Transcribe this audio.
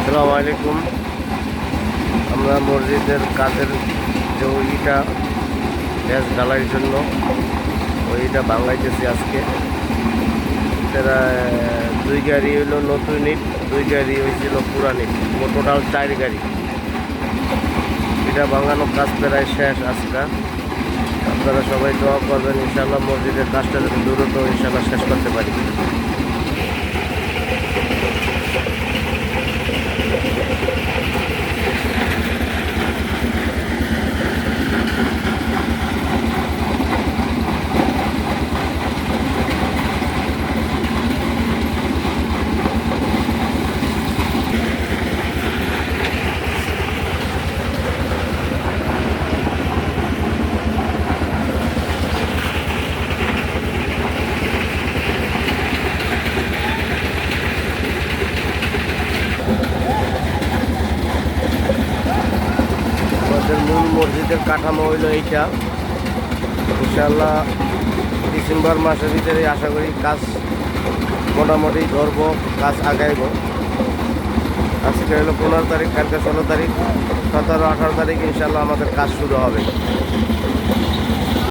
আসসালামু আলাইকুম। আমরা মসজিদের কাজের যে ওইটা গ্যাস ঢালাইয়ের জন্য ওইটা ভাঙাইতেছি আজকে। তারা 2 গাড়ি হইলো নতুন ইট, 2 গাড়ি হয়েছিল পুরান ইট, টোটাল 4 গাড়ি। এটা ভাঙানোর কাজ প্রায় শেষ আজকে। আপনারা সবাই দোয়া করবেন ইনশাআল্লাহ মসজিদের কাজটা যাতে দ্রুত ইনশাআল্লাহ শেষ করতে পারি। আমাদের মূল মসজিদের কাঠামো হইল এইটা। ইনশাআল্লাহ ডিসেম্বর মাসের ভিতরে আশা করি কাজ মোটামুটি ধরব, কাজ আগাইব। আজকে হলো 15 তারিখ, কালকে 16 তারিখ, 17, 18 তারিখ ইনশাআল্লাহ আমাদের কাজ শুরু হবে।